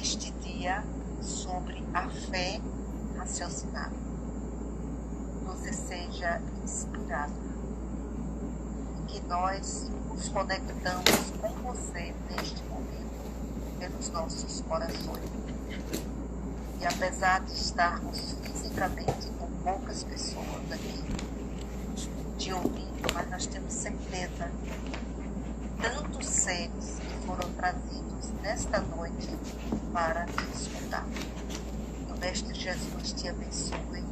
neste dia sobre a fé raciocinada. Você seja inspirado e que nós nos conectamos com você neste momento pelos nossos corações. E apesar de estarmos fisicamente com poucas pessoas aqui te ouvindo, mas nós temos certeza que tantos seres que foram trazidos nesta noite para te escutar. O Mestre Jesus te abençoe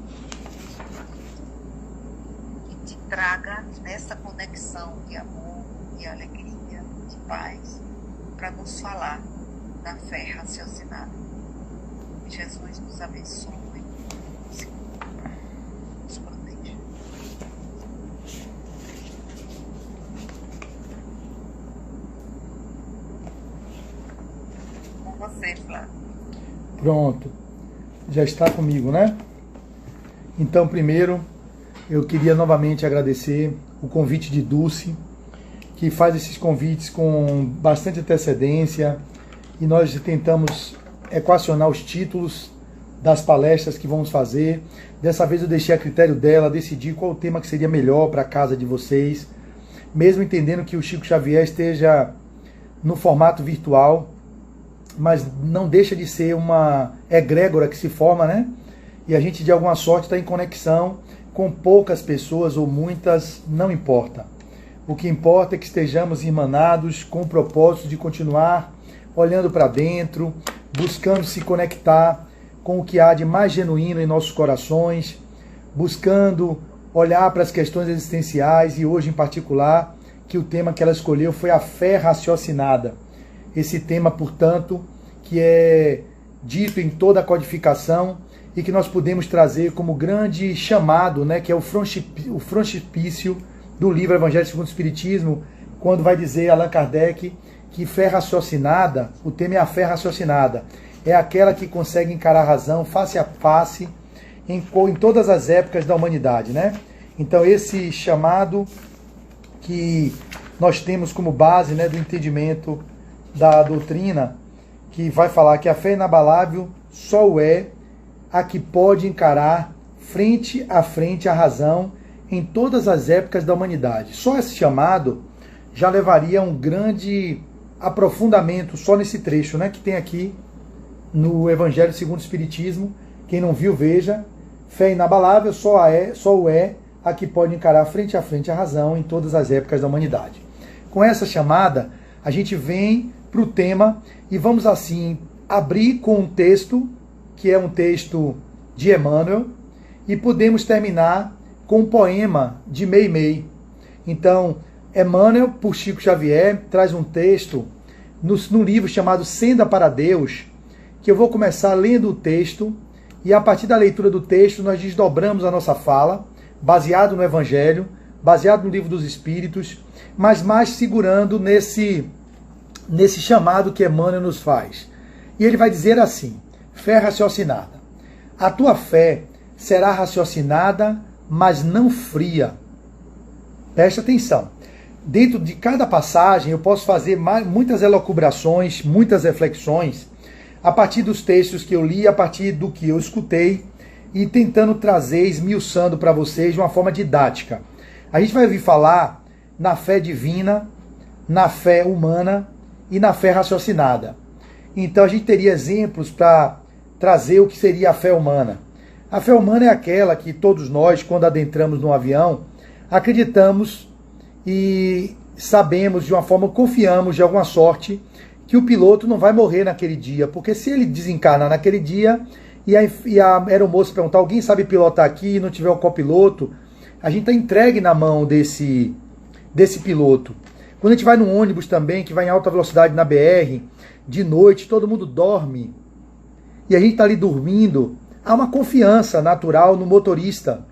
e te traga nessa conexão de amor, de alegria, de paz, para nos falar da fé raciocinada. Jesus nos abençoe, nos proteja. Com você, Flávio. Pronto. Já está comigo, né? Então, primeiro, eu queria novamente agradecer o convite de Dulce, que faz esses convites com bastante antecedência, e nós tentamos equacionar os títulos das palestras que vamos fazer. Dessa vez eu deixei a critério dela decidir qual o tema que seria melhor para a casa de vocês, mesmo entendendo que o Chico Xavier esteja no formato virtual, mas não deixa de ser uma egrégora que se forma, né? E a gente de alguma sorte está em conexão com poucas pessoas ou muitas, não importa. O que importa é que estejamos irmanados com o propósito de continuar olhando para dentro, buscando se conectar com o que há de mais genuíno em nossos corações, buscando olhar para as questões existenciais, e hoje em particular, que o tema que ela escolheu foi a fé raciocinada. Esse tema, portanto, que é dito em toda a codificação e que nós podemos trazer como grande chamado, né, que é o frontispício do livro Evangelho segundo o Espiritismo, quando vai dizer Allan Kardec que fé raciocinada, o tema é a fé raciocinada, é aquela que consegue encarar a razão face a face em todas as épocas da humanidade, né? Então esse chamado que nós temos como base, né, do entendimento da doutrina, que vai falar que a fé inabalável só o é a que pode encarar frente a frente a razão em todas as épocas da humanidade. Só esse chamado já levaria a um grande aprofundamento só nesse trecho, né, que tem aqui no Evangelho segundo o Espiritismo. Quem não viu, veja. Fé inabalável só o é a que pode encarar frente a frente a razão em todas as épocas da humanidade. Com essa chamada, a gente vem para o tema e vamos assim abrir com um texto, que é um texto de Emmanuel, e podemos terminar com um poema de Meimei. Então, Emmanuel, por Chico Xavier, traz um texto no livro chamado Senda para Deus, que eu vou começar lendo o texto, e a partir da leitura do texto nós desdobramos a nossa fala, baseado no Evangelho, baseado no Livro dos Espíritos, mas mais segurando nesse chamado que Emmanuel nos faz. E ele vai dizer assim: fé raciocinada. A tua fé será raciocinada, mas não fria. Preste atenção. Dentro de cada passagem eu posso fazer muitas elucubrações, muitas reflexões, a partir dos textos que eu li, a partir do que eu escutei, e tentando trazer, esmiuçando para vocês de uma forma didática. A gente vai ouvir falar na fé divina, na fé humana e na fé raciocinada. Então a gente teria exemplos para trazer o que seria a fé humana. A fé humana é aquela que todos nós, quando adentramos num avião, acreditamos e sabemos de uma forma, confiamos de alguma sorte, que o piloto não vai morrer naquele dia, porque se ele desencarnar naquele dia e a aeromoça perguntar, alguém sabe pilotar aqui, e não tiver um copiloto, a gente está entregue na mão desse piloto. Quando a gente vai num ônibus também, que vai em alta velocidade na BR, de noite, todo mundo dorme, e a gente está ali dormindo, há uma confiança natural no motorista,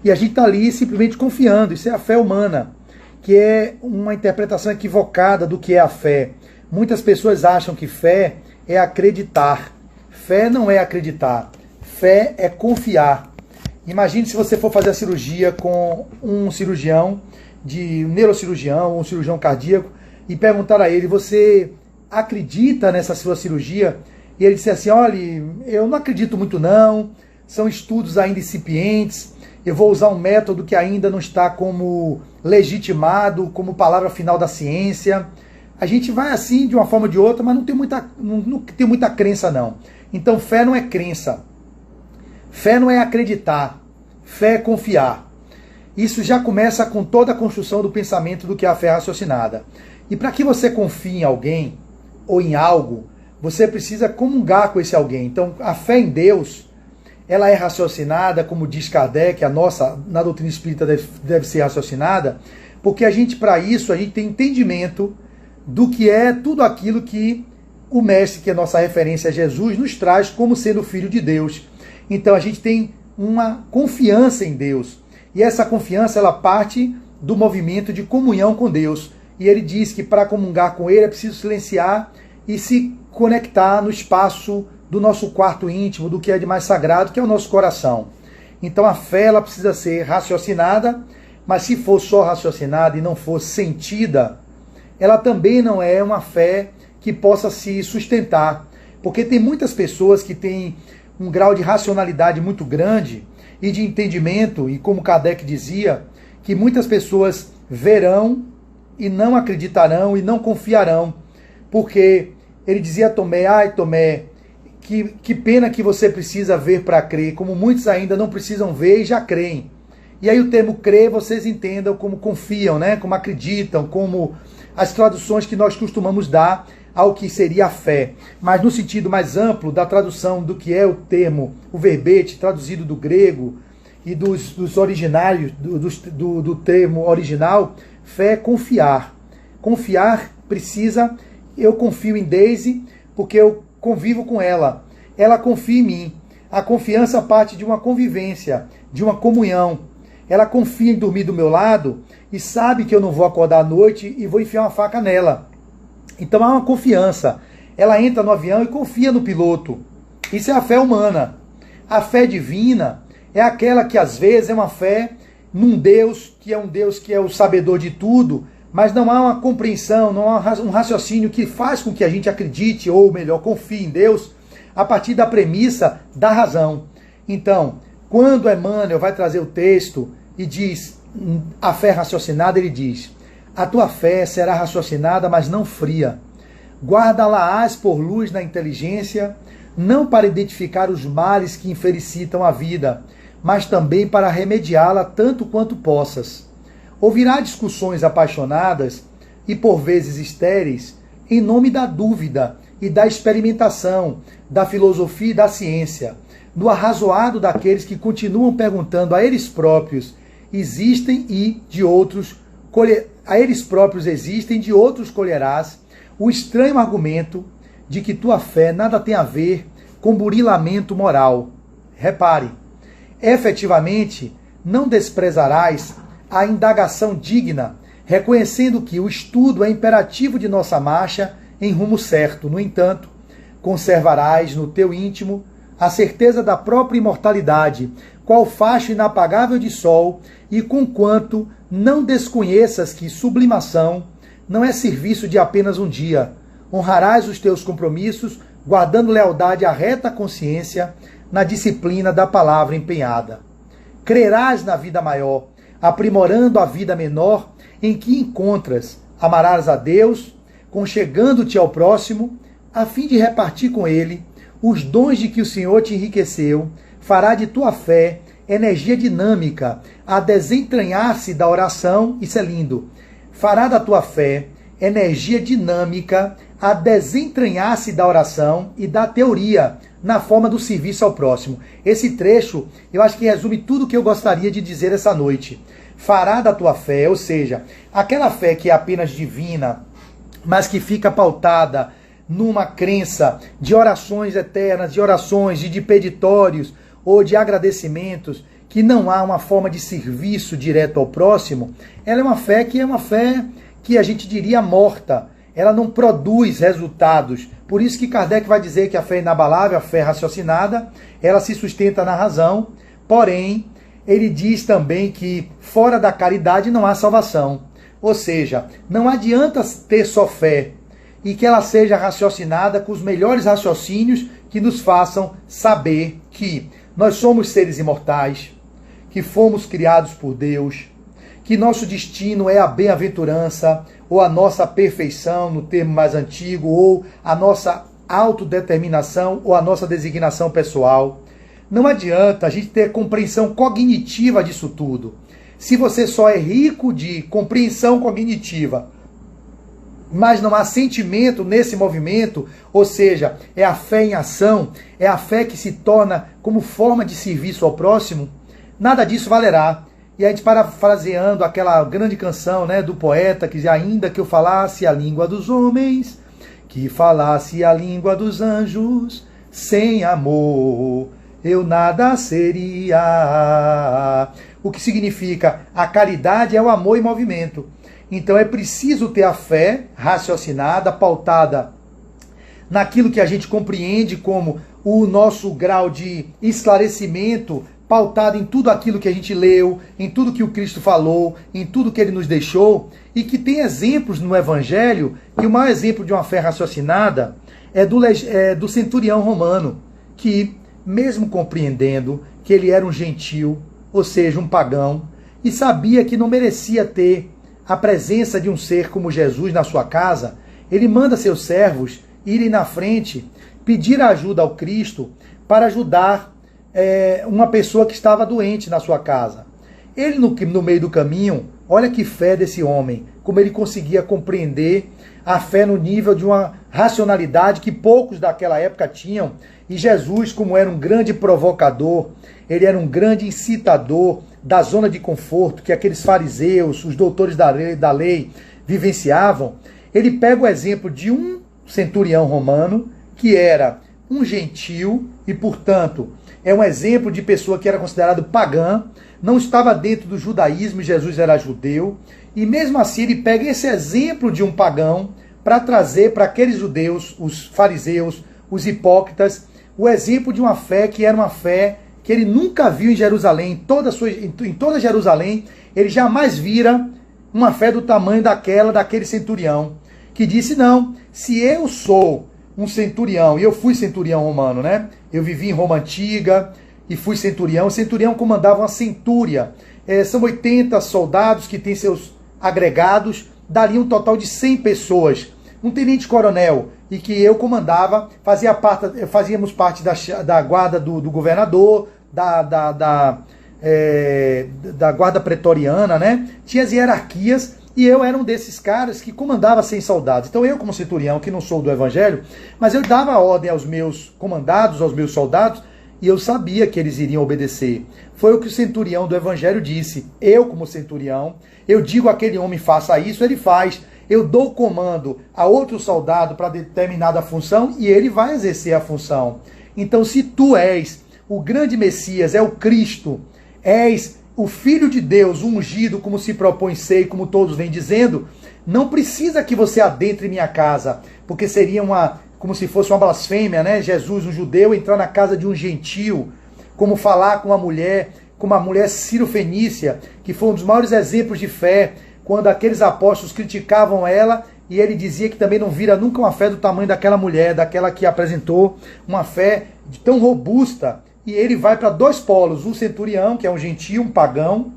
e a gente está ali simplesmente confiando. Isso é a fé humana, que é uma interpretação equivocada do que é a fé. Muitas pessoas acham que fé é acreditar. Fé não é acreditar. Fé é confiar. Imagine se você for fazer a cirurgia com um cirurgião, um neurocirurgião, um cirurgião cardíaco, e perguntar a ele, você acredita nessa sua cirurgia? e ele disse assim, olha, eu não acredito muito não, são estudos ainda incipientes, eu vou usar um método que ainda não está como legitimado, como palavra final da ciência. A gente vai assim de uma forma ou de outra, mas não tem muita crença não. Então fé não é crença, fé não é acreditar, fé é confiar. Isso já começa com toda a construção do pensamento do que é a fé raciocinada. E para que você confie em alguém ou em algo, você precisa comungar com esse alguém. Então a fé em Deus, ela é raciocinada, como diz Kardec, a nossa, na doutrina espírita deve ser raciocinada, porque para isso, a gente tem entendimento do que é tudo aquilo que o Mestre, que é a nossa referência, Jesus, nos traz como sendo Filho de Deus. Então a gente tem uma confiança em Deus. E essa confiança, ela parte do movimento de comunhão com Deus. E ele diz que para comungar com Ele é preciso silenciar e se conectar no espaço do nosso quarto íntimo, do que é de mais sagrado, que é o nosso coração. Então a fé, ela precisa ser raciocinada, mas se for só raciocinada e não for sentida, ela também não é uma fé que possa se sustentar. Porque tem muitas pessoas que têm um grau de racionalidade muito grande e de entendimento, e como Kardec dizia, que muitas pessoas verão e não acreditarão e não confiarão. Porque ele dizia a Tomé, ai Tomé, que pena que você precisa ver para crer, como muitos ainda não precisam ver e já creem. E aí o termo crer, vocês entendam como confiam, né? Como acreditam, como as traduções que nós costumamos dar ao que seria a fé. Mas no sentido mais amplo da tradução do que é o termo, o verbete, traduzido do grego e dos originários, do termo original, fé é confiar. Confiar precisa, eu confio em Daisy porque eu convivo com ela. Ela confia em mim. A confiança parte de uma convivência, de uma comunhão. Ela confia em dormir do meu lado e sabe que eu não vou acordar à noite e vou enfiar uma faca nela. Então há uma confiança. Ela entra no avião e confia no piloto. Isso é a fé humana. A fé divina é aquela que às vezes é uma fé num Deus que é o sabedor de tudo, mas não há uma compreensão, não há um raciocínio que faz com que a gente acredite, ou melhor, confie em Deus, a partir da premissa da razão. Então, quando Emmanuel vai trazer o texto e diz a fé raciocinada, ele diz: a tua fé será raciocinada, mas não fria. Guarda-la-ás por luz na inteligência, não para identificar os males que infelicitam a vida, mas também para remediá-la tanto quanto possas. Ouvirá discussões apaixonadas e por vezes estéreis em nome da dúvida e da experimentação, da filosofia e da ciência, do arrazoado daqueles que continuam perguntando a eles próprios existem e de outros colherás o estranho argumento de que tua fé nada tem a ver com burilamento moral. Repare, efetivamente não desprezarás a indagação digna, reconhecendo que o estudo é imperativo de nossa marcha em rumo certo. No entanto, conservarás no teu íntimo a certeza da própria imortalidade, qual facho inapagável de sol, e conquanto não desconheças que sublimação não é serviço de apenas um dia, honrarás os teus compromissos, guardando lealdade à reta consciência, na disciplina da palavra empenhada. Crerás na vida maior, aprimorando a vida menor em que encontras, amarás a Deus, conchegando-te ao próximo, a fim de repartir com ele os dons de que o Senhor te enriqueceu, fará de tua fé energia dinâmica a desentranhar-se da oração, isso é lindo, fará da tua fé energia dinâmica a desentranhar-se da oração e da teoria na forma do serviço ao próximo. Esse trecho, eu acho que resume tudo o que eu gostaria de dizer essa noite. Fará da tua fé, ou seja, aquela fé que é apenas divina, mas que fica pautada numa crença de orações eternas, de orações, de peditórios ou de agradecimentos, que não há uma forma de serviço direto ao próximo, ela é uma fé que a gente diria morta. Ela não produz resultados. Por isso que Kardec vai dizer que a fé inabalável, a fé raciocinada, ela se sustenta na razão, porém, ele diz também que fora da caridade não há salvação. Ou seja, não adianta ter só fé. e que ela seja raciocinada com os melhores raciocínios que nos façam saber que nós somos seres imortais, que fomos criados por Deus, que nosso destino é a bem-aventurança, ou a nossa perfeição, no termo mais antigo, ou a nossa autodeterminação, ou a nossa designação pessoal. Não adianta a gente ter compreensão cognitiva disso tudo. Se você só é rico de compreensão cognitiva, mas não há sentimento nesse movimento, ou seja, é a fé em ação, é a fé que se torna como forma de serviço ao próximo, nada disso valerá. E a gente, parafraseando aquela grande canção, né, do poeta, que dizia: ainda que eu falasse a língua dos homens, que falasse a língua dos anjos, sem amor eu nada seria. O que significa? A caridade é o amor em movimento. Então é preciso ter a fé raciocinada, pautada naquilo que a gente compreende como o nosso grau de esclarecimento, pautado em tudo aquilo que a gente leu, em tudo que o Cristo falou, em tudo que ele nos deixou, e que tem exemplos no Evangelho, e o maior exemplo de uma fé raciocinada é do centurião romano, que, mesmo compreendendo que ele era um gentil, ou seja, um pagão, e sabia que não merecia ter a presença de um ser como Jesus na sua casa, ele manda seus servos irem na frente, pedir ajuda ao Cristo para ajudar uma pessoa que estava doente na sua casa. Ele, no meio do caminho, olha que fé desse homem, como ele conseguia compreender a fé no nível de uma racionalidade que poucos daquela época tinham. E Jesus, como era um grande provocador, ele era um grande incitador da zona de conforto que aqueles fariseus, os doutores da lei vivenciavam. Ele pega o exemplo de um centurião romano, que era um gentil e, portanto, é um exemplo de pessoa que era considerado pagã, não estava dentro do judaísmo, Jesus era judeu, e mesmo assim ele pega esse exemplo de um pagão para trazer para aqueles judeus, os fariseus, os hipócritas, o exemplo de uma fé que era uma fé que ele nunca viu em Jerusalém, em toda Jerusalém, ele jamais vira uma fé do tamanho daquele centurião, que disse: não, se eu sou um centurião, e eu fui centurião romano, né? Eu vivi em Roma Antiga e fui centurião. O centurião comandava uma centúria. São 80 soldados que têm seus agregados, daria um total de 100 pessoas. Um tenente-coronel, e que eu comandava, fazíamos parte da guarda do governador, da guarda pretoriana, né? Tinha as hierarquias, e eu era um desses caras que comandava 100 soldados. Então eu, como centurião, que não sou do evangelho, mas eu dava ordem aos meus comandados, aos meus soldados, e eu sabia que eles iriam obedecer. Foi o que o centurião do evangelho disse. Eu, como centurião, eu digo àquele homem: faça isso, ele faz. Eu dou comando a outro soldado para determinada função e ele vai exercer a função. Então, se tu és o grande Messias, é o Cristo, és o Filho de Deus, ungido, como se propõe ser, como todos vêm dizendo, não precisa que você adentre minha casa, porque seria como se fosse uma blasfêmia, né? Jesus, um judeu, entrar na casa de um gentil, como falar com uma mulher, como a mulher Ciro-Fenícia, que foi um dos maiores exemplos de fé, quando aqueles apóstolos criticavam ela, e ele dizia que também não vira nunca uma fé do tamanho daquela mulher, daquela que apresentou uma fé tão robusta. E ele vai para dois polos: um centurião, que é um gentil, um pagão,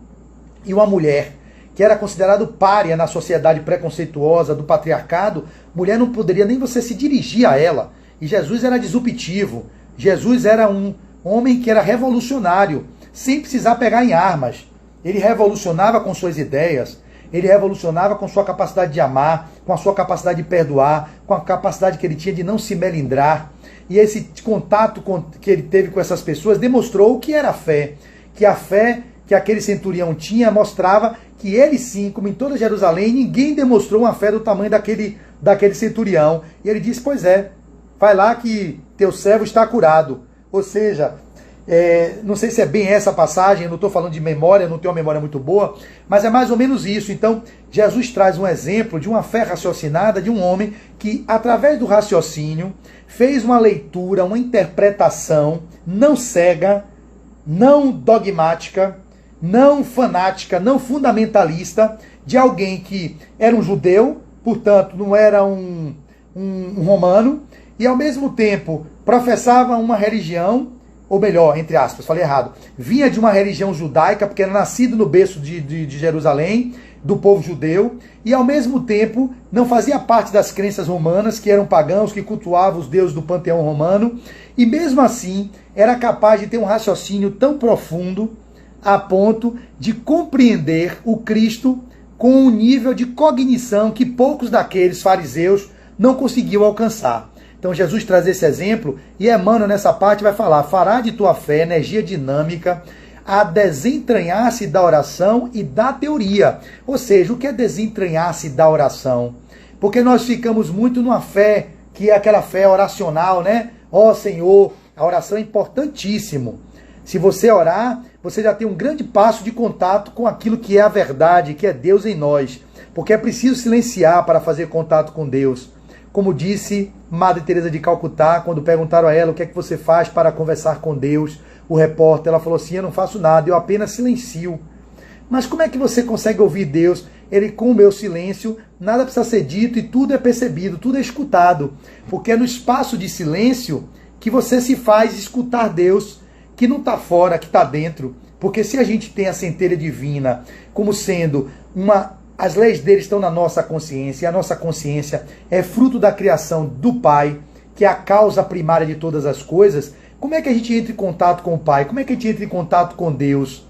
e uma mulher, que era considerado pária na sociedade preconceituosa do patriarcado. Mulher não poderia nem você se dirigir a ela. E Jesus era disruptivo. Jesus era um homem que era revolucionário, sem precisar pegar em armas. Ele revolucionava com suas ideias, ele revolucionava com sua capacidade de amar, com a sua capacidade de perdoar, com a capacidade que ele tinha de não se melindrar. E esse contato que ele teve com essas pessoas demonstrou o que era a fé. Que a fé que aquele centurião tinha mostrava que ele sim, como em toda Jerusalém, ninguém demonstrou uma fé do tamanho daquele centurião. E ele disse: pois é, vai lá que teu servo está curado. Ou seja, não sei se é bem essa passagem, eu não estou falando de memória, não tenho uma memória muito boa, mas é mais ou menos isso. Então, Jesus traz um exemplo de uma fé raciocinada, de um homem que, através do raciocínio, fez uma leitura, uma interpretação não cega, não dogmática, não fanática, não fundamentalista, de alguém que era um judeu, portanto, não era um um romano e ao mesmo tempo professava uma religião, ou melhor, entre aspas, falei errado, vinha de uma religião judaica, porque era nascido no berço de Jerusalém, do povo judeu, e ao mesmo tempo não fazia parte das crenças romanas, que eram pagãos, que cultuavam os deuses do panteão romano, e mesmo assim era capaz de ter um raciocínio tão profundo a ponto de compreender o Cristo com um nível de cognição que poucos daqueles fariseus não conseguiam alcançar. Então Jesus traz esse exemplo e Emmanuel nessa parte vai falar: fará de tua fé energia dinâmica a desentranhar-se da oração e da teoria. Ou seja, o que é desentranhar-se da oração? Porque nós ficamos muito numa fé, que é aquela fé oracional, né? Ó Senhor, a oração é importantíssimo. Se você orar, você já tem um grande passo de contato com aquilo que é a verdade, que é Deus em nós. Porque é preciso silenciar para fazer contato com Deus. Como disse Madre Teresa de Calcutá, quando perguntaram a ela o que é que você faz para conversar com Deus, o repórter, ela falou assim: eu não faço nada, eu apenas silencio. Mas como é que você consegue ouvir Deus? Ele, com o meu silêncio, nada precisa ser dito e tudo é percebido, tudo é escutado. Porque é no espaço de silêncio que você se faz escutar Deus, que não está fora, que está dentro. Porque se a gente tem a centelha divina como sendo as leis dele estão na nossa consciência, e a nossa consciência é fruto da criação do Pai, que é a causa primária de todas as coisas. Como é que a gente entra em contato com o Pai? Como é que a gente entra em contato com Deus?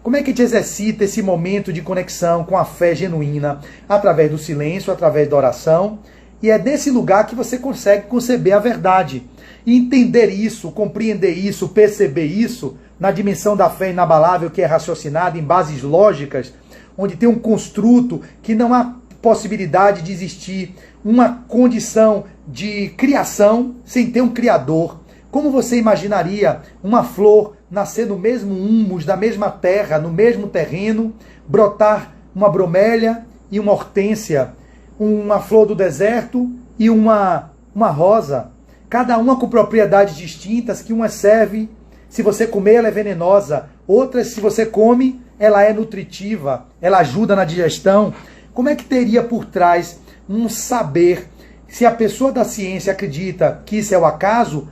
Como é que a gente exercita esse momento de conexão com a fé genuína? Através do silêncio, através da oração. E é desse lugar que você consegue conceber a verdade. E entender isso, compreender isso, perceber isso, na dimensão da fé inabalável que é raciocinada em bases lógicas, onde tem um construto que não há possibilidade de existir uma condição de criação sem ter um criador. Como você imaginaria uma flor nascer no mesmo humus, da mesma terra, no mesmo terreno, brotar uma bromélia e uma hortênsia, uma flor do deserto e uma rosa, cada uma com propriedades distintas, que uma serve, se você comer ela é venenosa, outras se você come ela é nutritiva, ela ajuda na digestão. Como é que teria por trás um saber? Se a pessoa da ciência acredita que isso é o acaso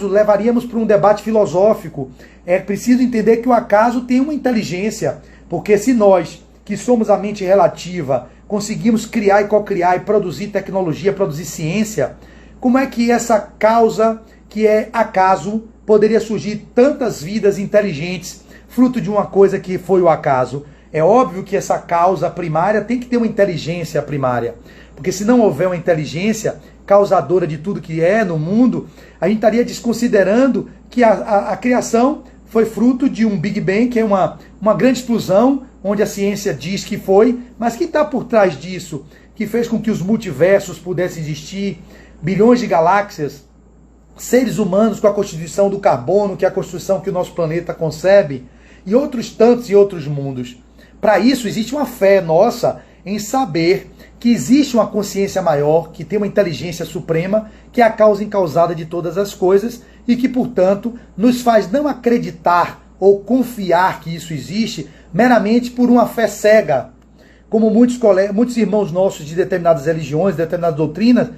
levaríamos para um debate filosófico. É preciso entender que o acaso tem uma inteligência, porque se nós, que somos a mente relativa, conseguimos criar e cocriar e produzir tecnologia, produzir ciência, como é que essa causa, que é acaso, poderia surgir tantas vidas inteligentes, fruto de uma coisa que foi o acaso? É óbvio que essa causa primária tem que ter uma inteligência primária, porque se não houver uma inteligência causadora de tudo que é no mundo, a gente estaria desconsiderando que a criação foi fruto de um Big Bang, que é uma grande explosão, onde a ciência diz que foi, mas que está por trás disso, que fez com que os multiversos pudessem existir, bilhões de galáxias, seres humanos com a constituição do carbono, que é a constituição que o nosso planeta concebe, e outros tantos e outros mundos. Para isso existe uma fé nossa em saber que existe uma consciência maior, que tem uma inteligência suprema, que é a causa incausada de todas as coisas e que, portanto, nos faz não acreditar ou confiar que isso existe meramente por uma fé cega. Como muitos irmãos nossos de determinadas religiões, determinadas doutrinas,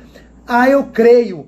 eu creio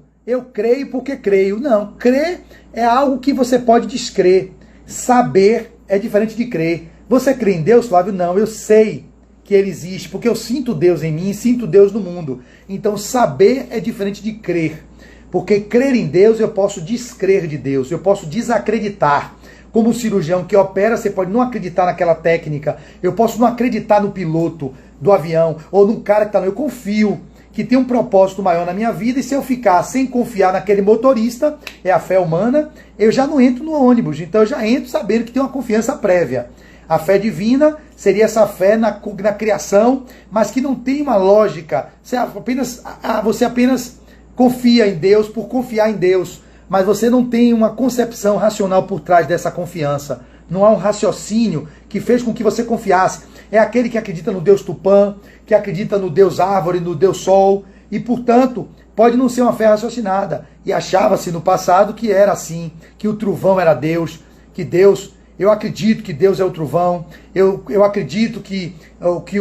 porque creio. Não, crer é algo que você pode descrer. Saber é diferente de crer. Você crê em Deus, Flávio? Não, eu sei que ele existe, porque eu sinto Deus em mim e sinto Deus no mundo. Então saber é diferente de crer. Porque crer em Deus eu posso descrer de Deus, eu posso desacreditar. Como um cirurgião que opera, você pode não acreditar naquela técnica. Eu posso não acreditar no piloto do avião ou no cara que está lá. Eu confio que tem um propósito maior na minha vida, e se eu ficar sem confiar naquele motorista, é a fé humana, eu já não entro no ônibus. Então eu já entro sabendo que tem uma confiança prévia. A fé divina seria essa fé na criação, mas que não tem uma lógica. Você apenas confia em Deus por confiar em Deus, mas você não tem uma concepção racional por trás dessa confiança. Não há um raciocínio que fez com que você confiasse. É aquele que acredita no Deus Tupã, que acredita no Deus Árvore, no Deus Sol, e, portanto, pode não ser uma fé raciocinada. E achava-se no passado que era assim, que o trovão era Deus, que Deus... Eu acredito que Deus é o trovão, eu acredito que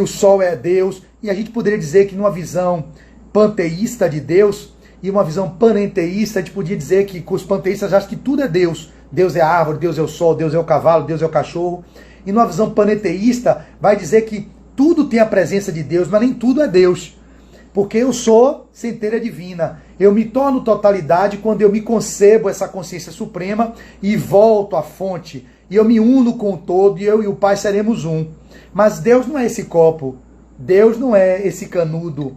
o sol é Deus, e a gente poderia dizer que numa visão panteísta de Deus e uma visão panenteísta. A gente podia dizer que os panteístas acham que tudo é Deus. Deus é a árvore, Deus é o sol, Deus é o cavalo, Deus é o cachorro. E numa visão panenteísta vai dizer que tudo tem a presença de Deus, mas nem tudo é Deus. Porque eu sou centelha divina. Eu me torno totalidade quando eu me concebo essa consciência suprema e volto à fonte. E eu me uno com o todo e eu e o Pai seremos um. Mas Deus não é esse copo. Deus não é esse canudo.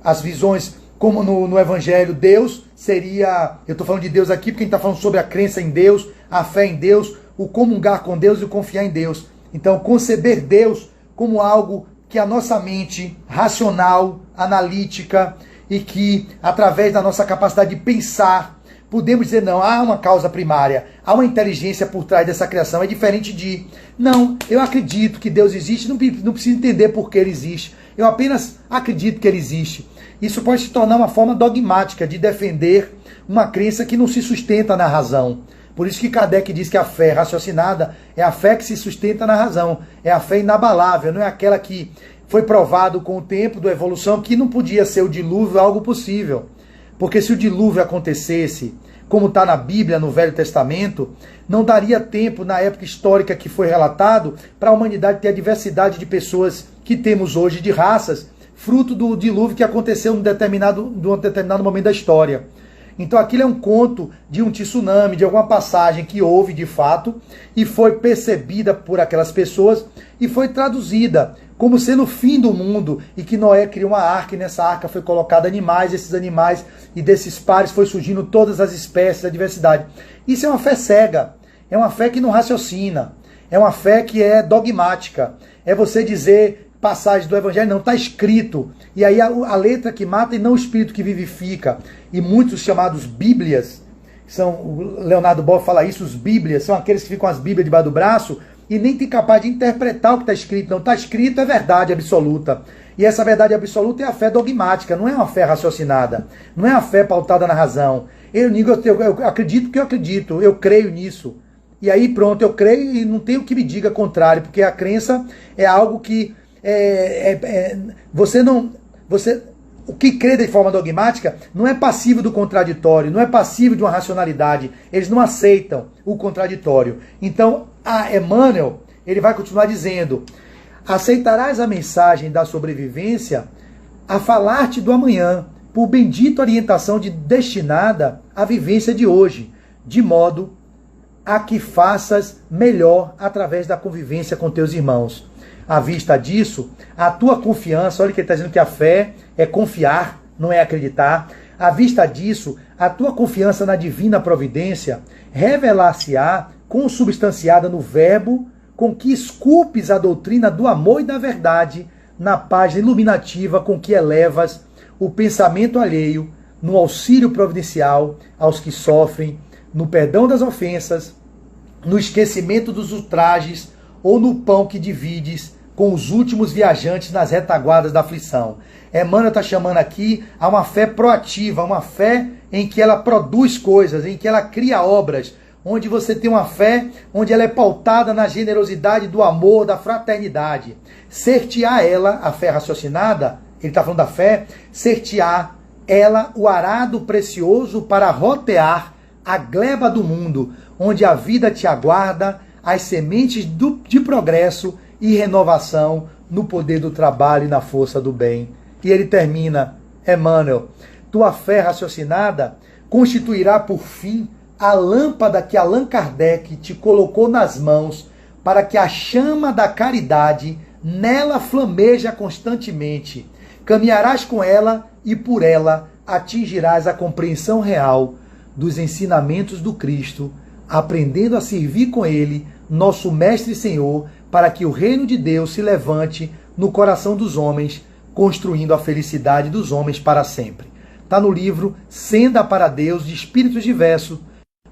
As visões, como no Evangelho, Deus seria... Eu estou falando de Deus aqui porque a gente está falando sobre a crença em Deus, a fé em Deus, o comungar com Deus e o confiar em Deus. Então, conceber Deus como algo que a nossa mente racional, analítica, e que, através da nossa capacidade de pensar, podemos dizer, não, há uma causa primária, há uma inteligência por trás dessa criação, é diferente de, não, eu acredito que Deus existe, não preciso entender por que ele existe, eu apenas acredito que ele existe. Isso pode se tornar uma forma dogmática de defender uma crença que não se sustenta na razão. Por isso que Kardec diz que a fé raciocinada é a fé que se sustenta na razão, é a fé inabalável, não é aquela que foi provado com o tempo da evolução que não podia ser o dilúvio algo possível. Porque se o dilúvio acontecesse, como está na Bíblia, no Velho Testamento, não daria tempo, na época histórica que foi relatado, para a humanidade ter a diversidade de pessoas que temos hoje, de raças, fruto do dilúvio que aconteceu num determinado momento da história. Então aquilo é um conto de um tsunami, de alguma passagem que houve de fato, e foi percebida por aquelas pessoas, e foi traduzida como sendo o fim do mundo, e que Noé criou uma arca, e nessa arca foi colocado animais, esses animais, e desses pares foi surgindo todas as espécies, a diversidade. Isso é uma fé cega, é uma fé que não raciocina, é uma fé que é dogmática, é você dizer passagem do Evangelho, não, está escrito, e aí a letra que mata e não o espírito que vivifica, e muitos chamados Bíblias, são, o Leonardo Boff fala isso, os Bíblias, são aqueles que ficam as Bíblias debaixo do braço, e nem tem capaz de interpretar o que está escrito. Não, está escrito é verdade absoluta. E essa verdade absoluta é a fé dogmática, não é uma fé raciocinada, não é a fé pautada na razão. Eu acredito que eu acredito, eu creio nisso. E aí pronto, eu creio e não tenho que me diga contrário, porque a crença é algo que o que crê de forma dogmática não é passivo do contraditório, não é passivo de uma racionalidade. Eles não aceitam o contraditório. Então, Emmanuel, ele vai continuar dizendo: aceitarás a mensagem da sobrevivência a falar-te do amanhã, por bendita orientação destinada à vivência de hoje, de modo a que faças melhor através da convivência com teus irmãos. À vista disso, a tua confiança, olha que ele está dizendo que a fé é confiar, não é acreditar. À vista disso, a tua confiança na divina providência revelar-se-á consubstanciada no verbo com que esculpes a doutrina do amor e da verdade na página iluminativa com que elevas o pensamento alheio no auxílio providencial aos que sofrem, no perdão das ofensas, no esquecimento dos ultrajes ou no pão que divides com os últimos viajantes nas retaguardas da aflição. Emmanuel está chamando aqui a uma fé proativa, uma fé em que ela produz coisas, em que ela cria obras, onde você tem uma fé, onde ela é pautada na generosidade do amor, da fraternidade. Ser-te-á ela, a fé raciocinada, ele está falando da fé, ser-te-á ela o arado precioso para rotear a gleba do mundo, onde a vida te aguarda, as sementes de progresso e renovação no poder do trabalho e na força do bem. E ele termina, Emmanuel, tua fé raciocinada constituirá por fim a lâmpada que Allan Kardec te colocou nas mãos para que a chama da caridade nela flameja constantemente. Caminharás com ela e por ela atingirás a compreensão real dos ensinamentos do Cristo, aprendendo a servir com ele, nosso Mestre e Senhor, para que o reino de Deus se levante no coração dos homens, construindo a felicidade dos homens para sempre. Está no livro Senda para Deus, de Espíritos Diversos,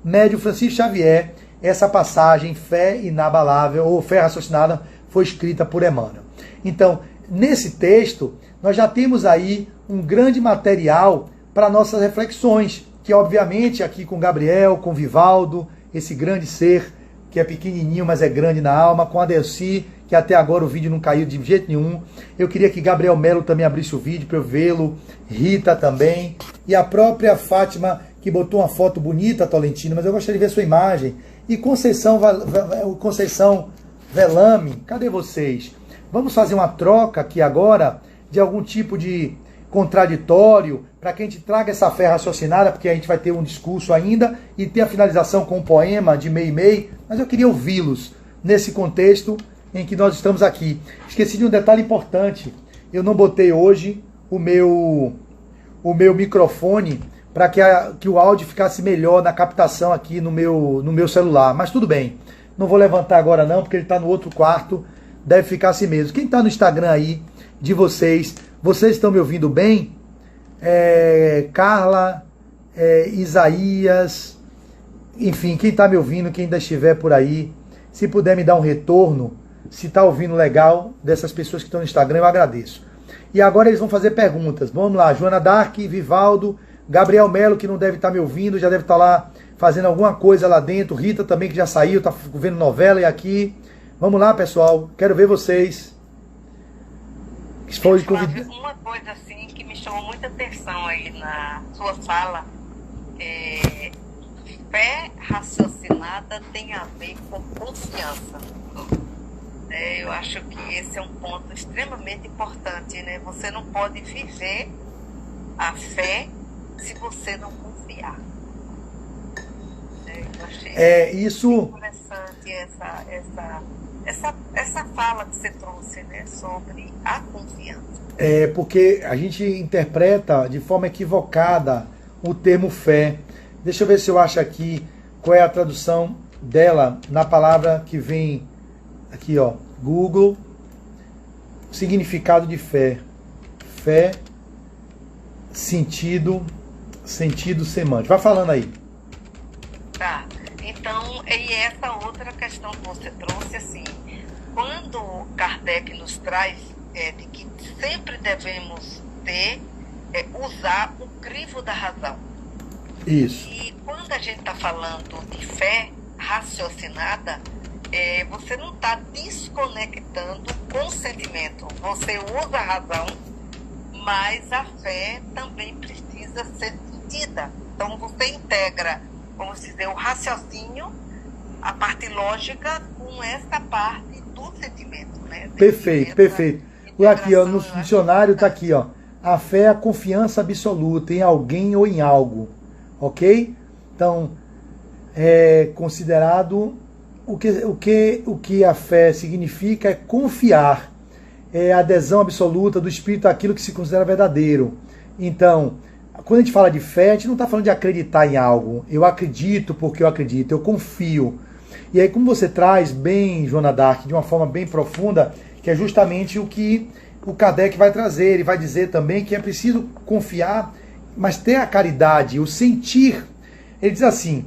Médium Francisco Xavier. Essa passagem, fé inabalável, ou fé raciocinada, foi escrita por Emmanuel. Então, nesse texto, nós já temos aí um grande material para nossas reflexões, que obviamente aqui com Gabriel, com Vivaldo, esse grande ser que é pequenininho, mas é grande na alma, com a Delci, que que até agora o vídeo não caiu de jeito nenhum. Eu queria que Gabriel Melo também abrisse o vídeo para eu vê-lo, Rita também, e a própria Fátima, que botou uma foto bonita, Tolentino, mas eu gostaria de ver sua imagem. E Conceição Velame, cadê vocês? Vamos fazer uma troca aqui agora de algum tipo de contraditório, para que a gente traga essa fé raciocinada, porque a gente vai ter um discurso ainda e ter a finalização com um poema de meio e meio, mas eu queria ouvi-los nesse contexto em que nós estamos aqui. Esqueci de um detalhe importante, eu não botei hoje o meu microfone para que o áudio ficasse melhor na captação aqui no meu celular, mas tudo bem, não vou levantar agora não, porque ele está no outro quarto, deve ficar assim mesmo. Quem está no Instagram aí, de vocês estão me ouvindo bem? Carla, Isaías, enfim, quem está me ouvindo, quem ainda estiver por aí, se puder me dar um retorno, se está ouvindo legal, dessas pessoas que estão no Instagram, eu agradeço. E agora eles vão fazer perguntas. Vamos lá, Joana Dark, Vivaldo, Gabriel Melo, que não deve estar me ouvindo, já deve estar lá fazendo alguma coisa lá dentro, Rita também, que já saiu, está vendo novela e aqui. Vamos lá, pessoal, quero ver vocês. Uma coisa assim que me chamou muita atenção aí na sua fala, fé raciocinada tem a ver com confiança. Eu acho que esse é um ponto extremamente importante, né? Você não pode viver a fé se você não confiar. Eu achei isso interessante essa fala que você trouxe, né, sobre a confiança. Porque a gente interpreta de forma equivocada o termo fé. Deixa eu ver se eu acho aqui qual é a tradução dela na palavra que vem aqui, ó, Google, significado de fé. Fé, sentido semântico. Vai falando aí. Tá. Então, e essa outra questão que você trouxe, assim, quando Kardec nos traz de que sempre devemos usar o crivo da razão. Isso. E quando a gente está falando de fé raciocinada, você não está desconectando com o sentimento. Você usa a razão, mas a fé também precisa ser sentida. Então, você integra, vamos dizer, o raciocínio, a parte lógica, com essa parte do sentimento, né? Perfeito, perfeito. Aqui, ó, no dicionário está aqui, ó. A fé é a confiança absoluta em alguém ou em algo, ok? Então, é considerado o que a fé significa é confiar, é a adesão absoluta do espírito àquilo que se considera verdadeiro. Então, quando a gente fala de fé, a gente não está falando de acreditar em algo. Eu acredito porque eu acredito, eu confio. E aí, como você traz bem, Joana Dark, de uma forma bem profunda, que é justamente o que o Kardec vai trazer. Ele vai dizer também que é preciso confiar, mas ter a caridade, o sentir. Ele diz assim,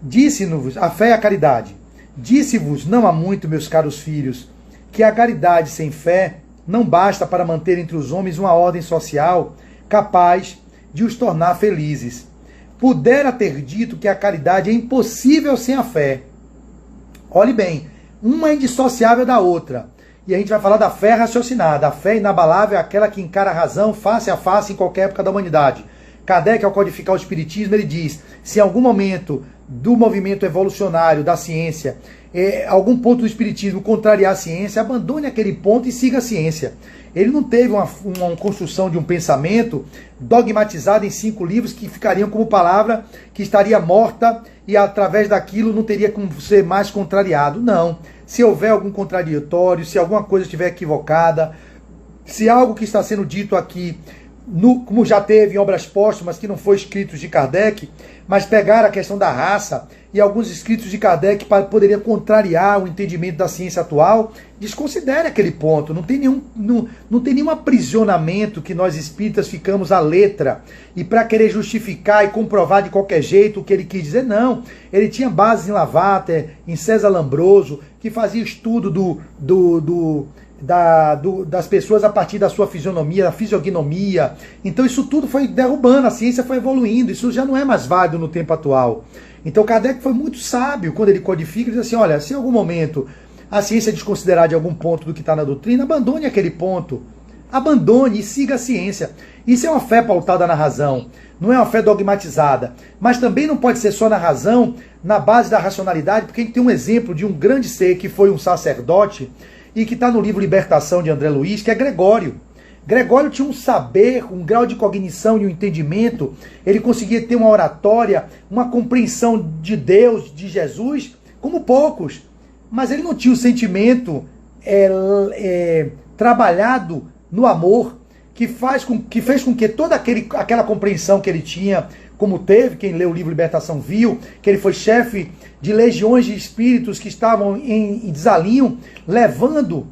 disse-nos, a fé é a caridade. Disse-vos, não há muito, meus caros filhos, que a caridade sem fé não basta para manter entre os homens uma ordem social capaz de os tornar felizes. Pudera ter dito que a caridade é impossível sem a fé. Olhe bem, uma é indissociável da outra. E a gente vai falar da fé raciocinada. A fé inabalável é aquela que encara a razão face a face em qualquer época da humanidade. Kardec, ao codificar o Espiritismo, ele diz, se em algum momento do movimento evolucionário da ciência, algum ponto do Espiritismo contrariar a ciência, abandone aquele ponto e siga a ciência. Ele não teve uma construção de um pensamento dogmatizado em 5 livros que ficariam como palavra que estaria morta e através daquilo não teria como ser mais contrariado. Não. Se houver algum contraditório, se alguma coisa estiver equivocada, se algo que está sendo dito aqui, como já teve em obras póstumas que não foi escritos de Kardec, mas pegar a questão da raça e alguns escritos de Kardec poderiam contrariar o entendimento da ciência atual, desconsidere aquele ponto. Não tem nenhum aprisionamento que nós espíritas ficamos à letra e para querer justificar e comprovar de qualquer jeito o que ele quis dizer. Não, ele tinha bases em Lavater, em César Lambroso, que fazia estudo das pessoas a partir da sua fisionomia, da fisiognomia. Então isso tudo foi derrubando, a ciência foi evoluindo, isso já não é mais válido no tempo atual. Então Kardec foi muito sábio quando ele codifica, ele diz assim, olha, se em algum momento a ciência desconsiderar de algum ponto do que está na doutrina, abandone aquele ponto. Abandone e siga a ciência. Isso é uma fé pautada na razão, não é uma fé dogmatizada. Mas também não pode ser só na razão, na base da racionalidade, porque a gente tem um exemplo de um grande ser que foi um sacerdote e que está no livro Libertação de André Luiz, que é Gregório. Gregório tinha um saber, um grau de cognição e um entendimento, ele conseguia ter uma oratória, uma compreensão de Deus, de Jesus, como poucos. Mas ele não tinha o sentimento trabalhado no amor, que fez com que toda aquela compreensão que ele tinha, como teve, quem leu o livro Libertação viu, que ele foi chefe de legiões de espíritos que estavam em desalinho, levando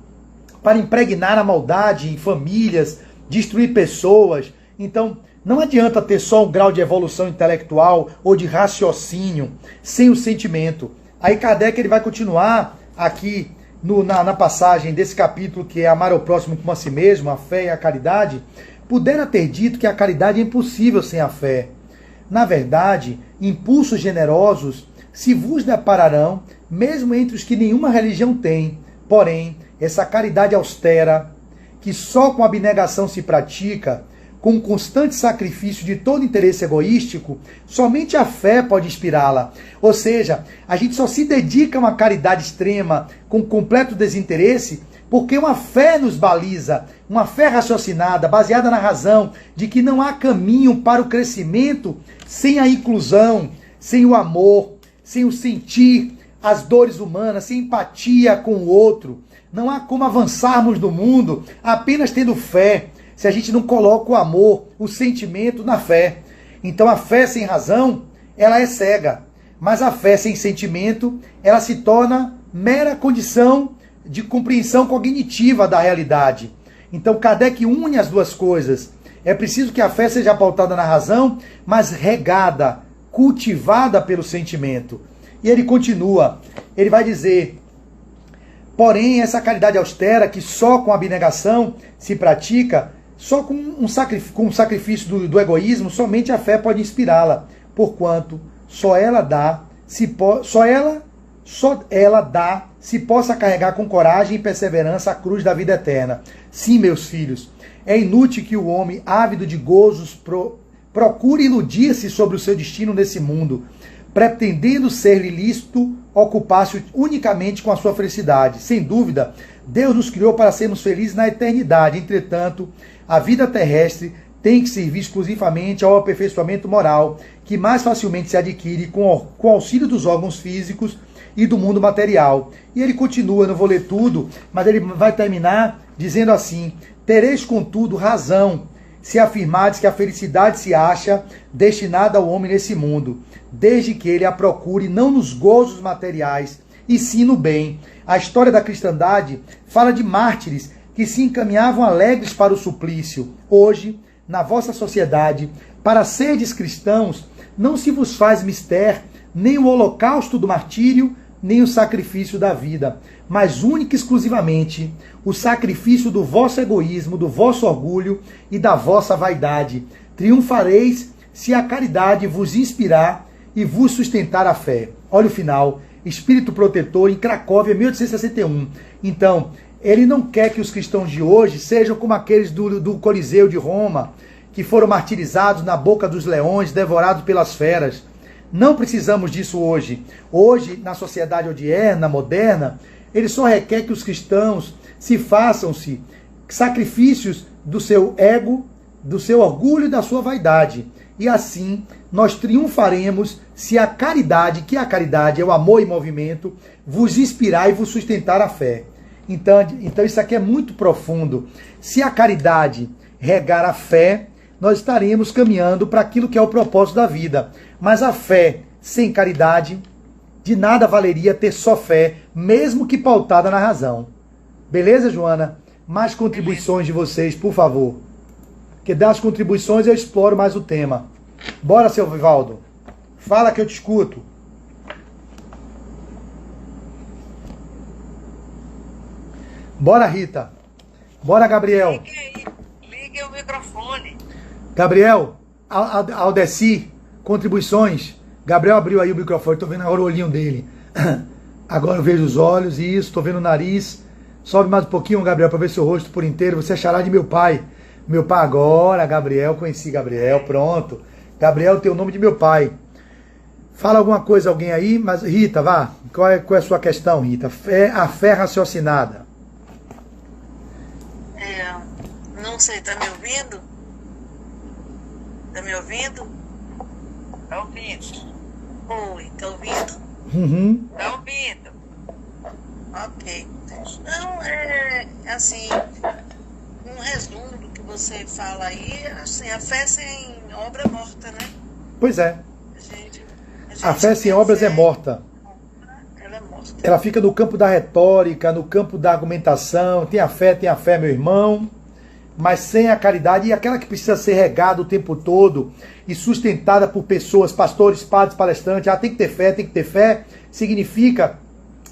para impregnar a maldade em famílias, destruir pessoas. Então, não adianta ter só um grau de evolução intelectual ou de raciocínio sem o sentimento. Aí Kardec ele vai continuar aqui na passagem desse capítulo, que é amar ao próximo como a si mesmo, a fé e a caridade. Pudera ter dito que a caridade é impossível sem a fé. Na verdade, impulsos generosos se vos depararão, mesmo entre os que nenhuma religião tem. Porém, essa caridade austera, que só com abnegação se pratica, com um constante sacrifício de todo interesse egoístico, somente a fé pode inspirá-la. Ou seja, a gente só se dedica a uma caridade extrema, com completo desinteresse, porque uma fé nos baliza, uma fé raciocinada, baseada na razão, de que não há caminho para o crescimento sem a inclusão, sem o amor, sem o sentir as dores humanas, sem empatia com o outro. Não há como avançarmos no mundo apenas tendo fé, se a gente não coloca o amor, o sentimento na fé. Então a fé sem razão, ela é cega. Mas a fé sem sentimento, ela se torna mera condição de compreensão cognitiva da realidade. Então Kardec une as duas coisas. É preciso que a fé seja pautada na razão, mas regada, cultivada pelo sentimento. E ele continua, ele vai dizer: porém, essa caridade austera, que só com abnegação se pratica, só com um sacrifício do egoísmo, somente a fé pode inspirá-la, porquanto só ela dá, se possa carregar com coragem e perseverança a cruz da vida eterna. Sim, meus filhos, é inútil que o homem, ávido de gozos, procure iludir-se sobre o seu destino nesse mundo, pretendendo ser ilícito, ocupar-se unicamente com a sua felicidade. Sem dúvida, Deus nos criou para sermos felizes na eternidade. Entretanto, a vida terrestre tem que servir exclusivamente ao aperfeiçoamento moral, que mais facilmente se adquire com o auxílio dos órgãos físicos e do mundo material. E ele continua, não vou ler tudo, mas ele vai terminar dizendo assim: tereis, contudo, razão, se afirmardes que a felicidade se acha destinada ao homem nesse mundo, desde que ele a procure não nos gozos materiais, e sim no bem. A história da cristandade fala de mártires que se encaminhavam alegres para o suplício. Hoje, na vossa sociedade, para serdes cristãos, não se vos faz mister nem o holocausto do martírio, nem o sacrifício da vida, mas única e exclusivamente o sacrifício do vosso egoísmo, do vosso orgulho e da vossa vaidade. Triunfareis se a caridade vos inspirar e vos sustentar a fé. Olha o final. Espírito protetor, em Cracóvia, 1861. Então, ele não quer que os cristãos de hoje sejam como aqueles do Coliseu de Roma, que foram martirizados na boca dos leões, devorados pelas feras. Não precisamos disso hoje. Hoje, na sociedade odierna, moderna, ele só requer que os cristãos façam-se sacrifícios do seu ego, do seu orgulho e da sua vaidade. E assim, nós triunfaremos se a caridade, que a caridade é o amor em movimento, vos inspirar e vos sustentar a fé. Então isso aqui é muito profundo. Se a caridade regar a fé, nós estaremos caminhando para aquilo que é o propósito da vida. Mas a fé sem caridade, de nada valeria ter só fé, mesmo que pautada na razão. Beleza, Joana? Mais contribuições de vocês, por favor. Porque das contribuições eu exploro mais o tema. Bora, seu Vivaldo. Fala que eu te escuto. Bora, Rita. Bora, Gabriel. Ligue o microfone. Gabriel, Aldeci, contribuições. Gabriel abriu aí o microfone, tô vendo agora o olhinho dele. Agora eu vejo os olhos, e isso, estou vendo o nariz. Sobe mais um pouquinho, Gabriel, para ver seu rosto por inteiro. Você é xará de meu pai. Meu pai agora, Gabriel, conheci Gabriel, pronto. Gabriel tem o nome de meu pai. Fala alguma coisa, alguém aí, mas Rita, vá. Qual é a sua questão, Rita? A fé raciocinada. Não sei, tá me ouvindo? Tá me ouvindo? Tá ouvindo? Oi, tá ouvindo? Uhum. Tá ouvindo? Ok. Não, assim, um resumo do que você fala aí, assim, a fé sem obra é morta, né? Pois é. A gente fé sem obras é morta. Ela é morta. Ela fica no campo da retórica, no campo da argumentação. Tem a fé, meu irmão. Mas sem a caridade, e aquela que precisa ser regada o tempo todo e sustentada por pessoas, pastores, padres, palestrantes, tem que ter fé, significa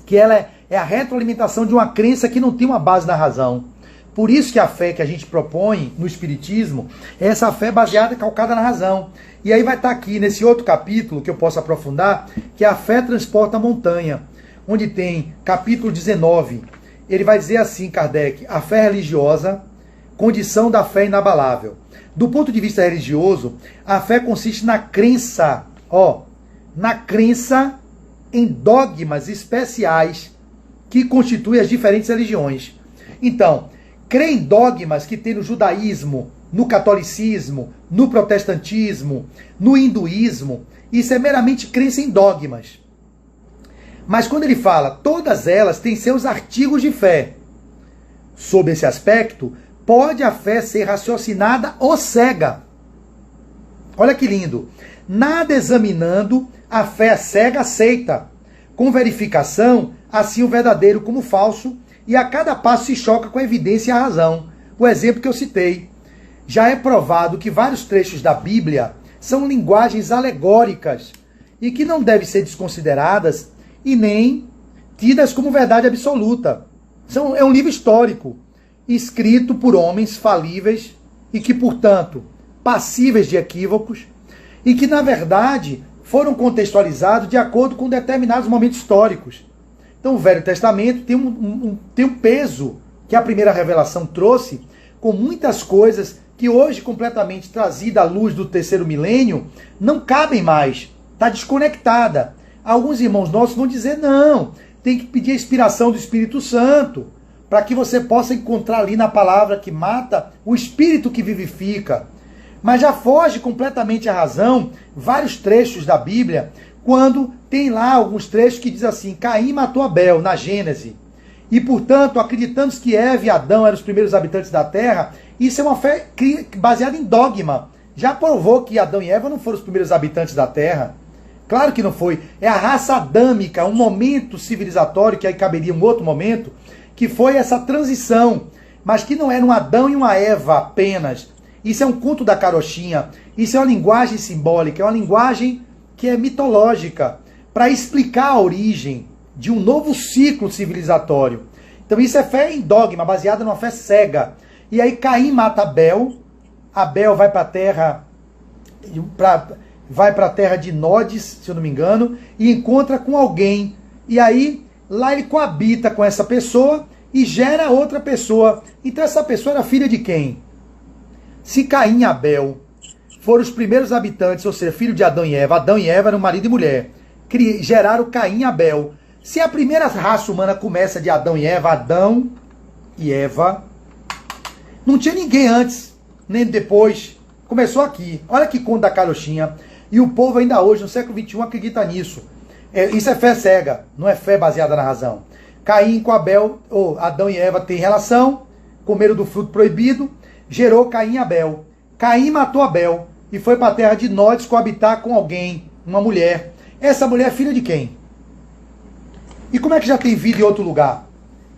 que ela é a retroalimentação de uma crença que não tem uma base na razão. Por isso que a fé que a gente propõe no Espiritismo é essa fé baseada, calcada na razão. E aí vai estar aqui nesse outro capítulo que eu posso aprofundar, que é a fé transporta a montanha, onde tem capítulo 19. Ele vai dizer assim, Kardec, a fé religiosa, condição da fé inabalável. Do ponto de vista religioso, a fé consiste na crença, na crença em dogmas especiais que constituem as diferentes religiões. Então, crer em dogmas que tem no judaísmo, no catolicismo, no protestantismo, no hinduísmo, isso é meramente crença em dogmas. Mas quando ele fala, todas elas têm seus artigos de fé. Sob esse aspecto, pode a fé ser raciocinada ou cega. Olha que lindo. Nada examinando, a fé cega aceita. Com verificação, assim o verdadeiro como o falso, e a cada passo se choca com a evidência e a razão. O exemplo que eu citei. Já é provado que vários trechos da Bíblia são linguagens alegóricas e que não devem ser desconsideradas e nem tidas como verdade absoluta. É um livro histórico, escrito por homens falíveis e que, portanto, passíveis de equívocos e que, na verdade, foram contextualizados de acordo com determinados momentos históricos. Então, o Velho Testamento tem um peso que a primeira revelação trouxe, com muitas coisas que hoje, completamente trazida à luz do terceiro milênio, não cabem mais. Está desconectada. Alguns irmãos nossos vão dizer, não, tem que pedir a inspiração do Espírito Santo, para que você possa encontrar ali na palavra que mata o espírito que vivifica. Mas já foge completamente a razão vários trechos da Bíblia, quando tem lá alguns trechos que diz assim, Caim matou Abel, na Gênese. E, portanto, acreditando que Eva e Adão eram os primeiros habitantes da Terra, isso é uma fé baseada em dogma. Já provou que Adão e Eva não foram os primeiros habitantes da Terra. Claro que não foi. É a raça adâmica, um momento civilizatório, que aí caberia um outro momento, que foi essa transição, mas que não era um Adão e uma Eva apenas. Isso é um conto da carochinha, isso é uma linguagem simbólica, é uma linguagem que é mitológica, para explicar a origem de um novo ciclo civilizatório. Então isso é fé em dogma, baseada numa fé cega. E aí Caim mata Abel, Abel vai para a terra de Nodes, se eu não me engano, e encontra com alguém. E aí lá ele coabita com essa pessoa e gera outra pessoa. Então essa pessoa era filha de quem? Se Caim e Abel foram os primeiros habitantes, ou seja, filho de Adão e Eva eram marido e mulher, geraram Caim e Abel. Se a primeira raça humana começa de Adão e Eva, não tinha ninguém antes, nem depois. Começou aqui. Olha que conto da carochinha. E o povo ainda hoje, no século XXI, acredita nisso. Isso é fé cega, não é fé baseada na razão. Caim com Abel, ou Adão e Eva têm relação, comeram do fruto proibido, gerou Caim e Abel. Caim matou Abel e foi para a terra de Nodes coabitar com alguém, uma mulher. Essa mulher é filha de quem? E como é que já tem vida em outro lugar?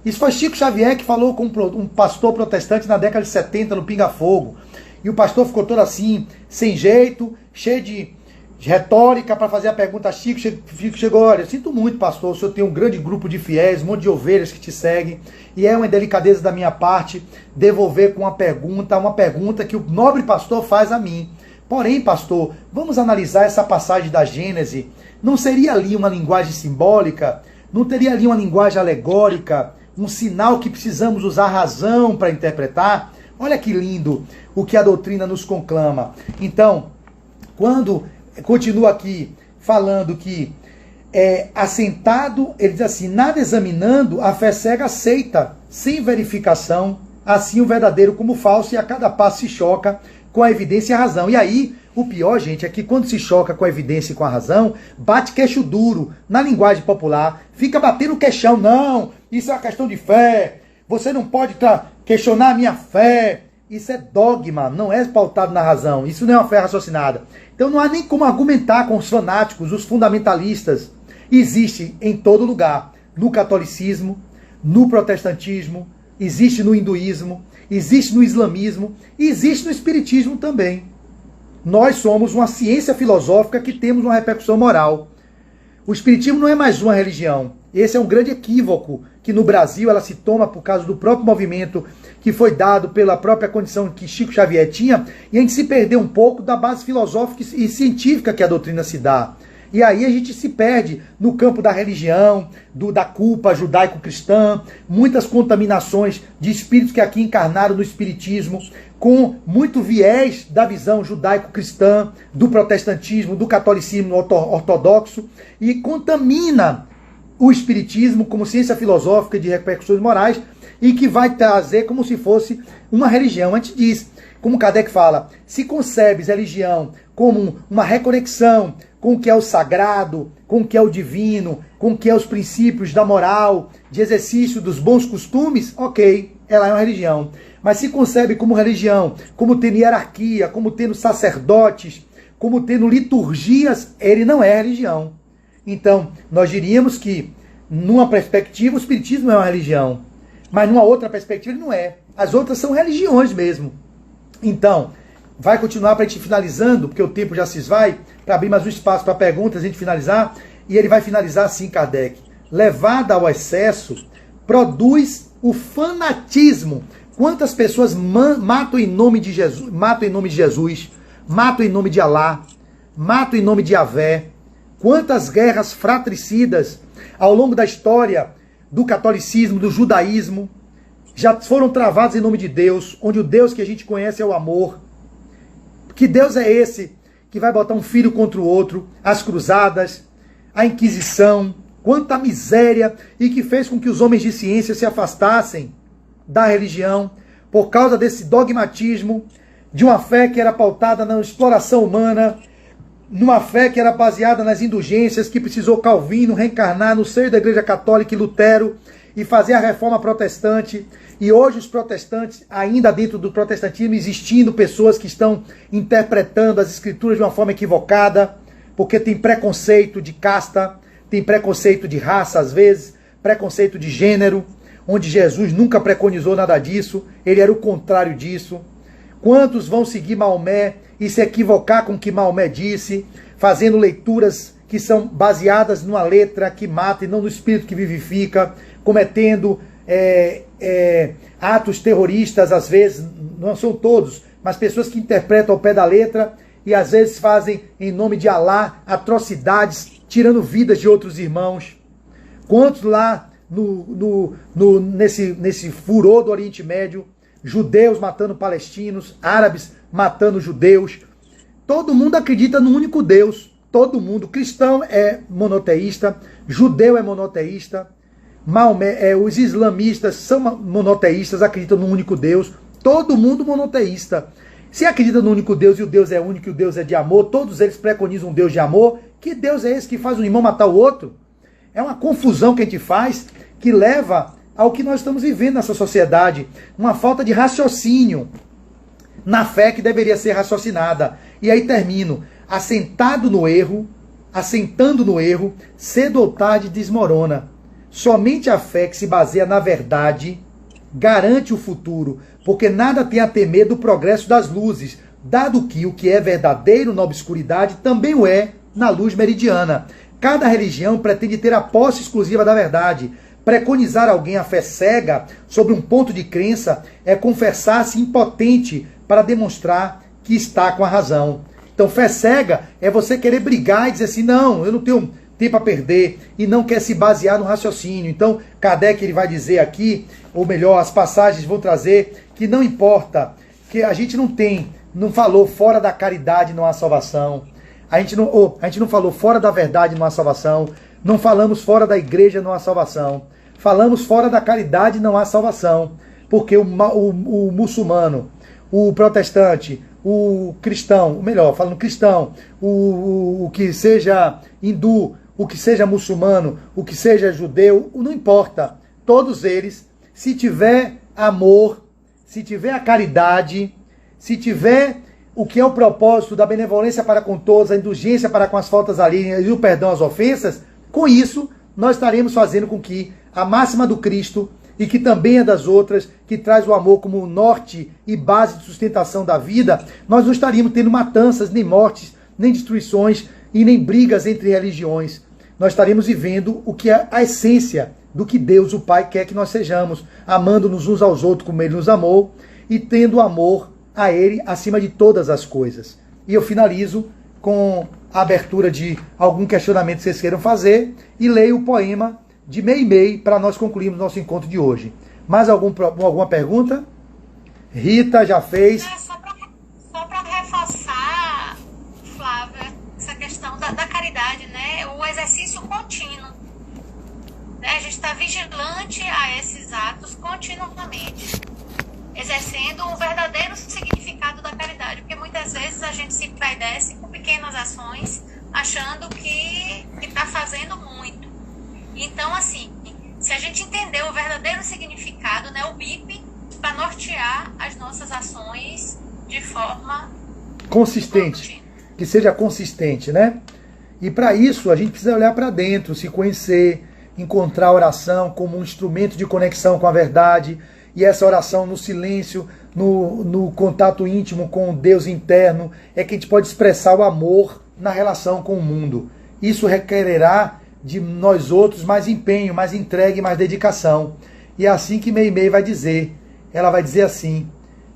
Isso foi Chico Xavier que falou com um pastor protestante na década de 70, no Pinga Fogo. E o pastor ficou todo assim, sem jeito, cheio de retórica para fazer a pergunta a Chico. Chico chegou, olha, sinto muito, pastor, o senhor tem um grande grupo de fiéis, um monte de ovelhas que te seguem, e é uma delicadeza da minha parte devolver com uma pergunta que o nobre pastor faz a mim. Porém, pastor, vamos analisar essa passagem da Gênese. Não seria ali uma linguagem simbólica? Não teria ali uma linguagem alegórica, um sinal que precisamos usar a razão para interpretar? Olha que lindo o que a doutrina nos conclama. Então, quando continua aqui falando que assentado, ele diz assim, nada examinando, a fé cega aceita, sem verificação, assim o verdadeiro como o falso, e a cada passo se choca com a evidência e a razão. E aí, o pior, gente, é que quando se choca com a evidência e com a razão, bate queixo duro, na linguagem popular, fica batendo queixão, não, isso é uma questão de fé, você não pode questionar a minha fé, isso é dogma, não é pautado na razão, isso não é uma fé raciocinada. Então não há nem como argumentar com os fanáticos, os fundamentalistas. Existe em todo lugar, no catolicismo, no protestantismo, existe no hinduísmo, existe no islamismo e existe no espiritismo também. Nós somos uma ciência filosófica que temos uma repercussão moral. O espiritismo não é mais uma religião. Esse é um grande equívoco que no Brasil ela se toma por causa do próprio movimento que foi dado pela própria condição que Chico Xavier tinha, e a gente se perdeu um pouco da base filosófica e científica que a doutrina se dá. E aí a gente se perde no campo da religião, da culpa judaico-cristã, muitas contaminações de espíritos que aqui encarnaram no espiritismo, com muito viés da visão judaico-cristã, do protestantismo, do catolicismo ortodoxo, e contamina o espiritismo como ciência filosófica de repercussões morais, e que vai trazer como se fosse uma religião. A gente diz, como Kardec fala, se concebes religião como uma reconexão com o que é o sagrado, com o que é o divino, com o que é os princípios da moral, de exercício dos bons costumes, ok, ela é uma religião. Mas se concebe como religião, como tendo hierarquia, como tendo sacerdotes, como tendo liturgias, ele não é religião. Então, nós diríamos que, numa perspectiva, o espiritismo é uma religião, mas numa outra perspectiva ele não é. As outras são religiões mesmo. Então, vai continuar para a gente finalizando, porque o tempo já se esvai, para abrir mais um espaço para perguntas, a gente finalizar, e ele vai finalizar assim, Kardec. Levada ao excesso, produz o fanatismo. Quantas pessoas matam em nome de Jesus, matam em nome de Jesus, matam em nome de Alá, matam em nome de Yahvé. Quantas guerras fratricidas ao longo da história do catolicismo, do judaísmo, já foram travadas em nome de Deus, onde o Deus que a gente conhece é o amor. Que Deus é esse que vai botar um filho contra o outro, as cruzadas, a Inquisição, quanta miséria, e que fez com que os homens de ciência se afastassem da religião por causa desse dogmatismo de uma fé que era pautada na exploração humana, numa fé que era baseada nas indulgências, que precisou Calvino reencarnar no seio da Igreja Católica e Lutero e fazer a reforma protestante. E hoje os protestantes, ainda dentro do protestantismo, existindo pessoas que estão interpretando as escrituras de uma forma equivocada, porque tem preconceito de casta, tem preconceito de raça às vezes, preconceito de gênero, onde Jesus nunca preconizou nada disso, ele era o contrário disso. Quantos vão seguir Maomé e se equivocar com o que Maomé disse, fazendo leituras que são baseadas numa letra que mata e não no espírito que vivifica, cometendo atos terroristas, às vezes, não são todos, mas pessoas que interpretam ao pé da letra e às vezes fazem, em nome de Alá, atrocidades, tirando vidas de outros irmãos. Quantos lá nesse furor do Oriente Médio, judeus matando palestinos, árabes matando judeus. Todo mundo acredita no único Deus. Todo mundo. Cristão é monoteísta, judeu é monoteísta, Maomé, os islamistas são monoteístas, acreditam no único Deus. Todo mundo monoteísta. Se acredita no único Deus e o Deus é único e o Deus é de amor, todos eles preconizam um Deus de amor. Que Deus é esse que faz um irmão matar o outro? É uma confusão que a gente faz que leva ao que nós estamos vivendo nessa sociedade. Uma falta de raciocínio na fé que deveria ser raciocinada. E aí termino. Assentando no erro, cedo ou tarde desmorona. Somente a fé que se baseia na verdade garante o futuro, porque nada tem a temer do progresso das luzes, dado que o que é verdadeiro na obscuridade também o é na luz meridiana. Cada religião pretende ter a posse exclusiva da verdade. Preconizar alguém a fé cega sobre um ponto de crença é confessar-se impotente para demonstrar que está com a razão. Então, fé cega é você querer brigar e dizer assim, não, eu não tenho tempo a perder e não quer se basear no raciocínio. Então, Kardec ele vai dizer aqui, ou melhor, as passagens vão trazer que não importa, que a gente não falou fora da caridade não há salvação. A gente não falou fora da verdade não há salvação. Não falamos fora da igreja não há salvação. Falamos fora da caridade não há salvação. Porque o muçulmano, o protestante, o cristão, melhor, falando cristão, o que seja hindu, o que seja muçulmano, o que seja judeu, não importa. Todos eles, se tiver amor, se tiver a caridade, se tiver o que é o propósito da benevolência para com todos, a indulgência para com as faltas alheias e o perdão às ofensas, com isso nós estaremos fazendo com que a máxima do Cristo, e que também é das outras, que traz o amor como norte e base de sustentação da vida, nós não estaríamos tendo matanças, nem mortes, nem destruições e nem brigas entre religiões. Nós estaremos vivendo o que é a essência do que Deus, o Pai, quer que nós sejamos, amando-nos uns aos outros como Ele nos amou e tendo amor a Ele acima de todas as coisas. E eu finalizo com a abertura de algum questionamento que vocês queiram fazer e leio o poema de Meimei para nós concluirmos nosso encontro de hoje. Mais alguma pergunta? Rita já fez. Só para reforçar, Flávia, essa questão da caridade, né? O exercício contínuo. Né? A gente está vigilante a esses atos continuamente, exercendo o verdadeiro significado da caridade, porque muitas vezes a gente se envaidece com pequenas ações, achando que está fazendo muito. Então, assim, se a gente entender o verdadeiro significado, né, o BIP, para nortear as nossas ações de forma consistente, que seja consistente, né? E para isso a gente precisa olhar para dentro, se conhecer, encontrar a oração como um instrumento de conexão com a verdade, e essa oração no silêncio, no contato íntimo com o Deus interno, é que a gente pode expressar o amor na relação com o mundo. Isso requererá de nós outros mais empenho, mais entrega, mais dedicação. E é assim que Meimei vai dizer. Ela vai dizer assim,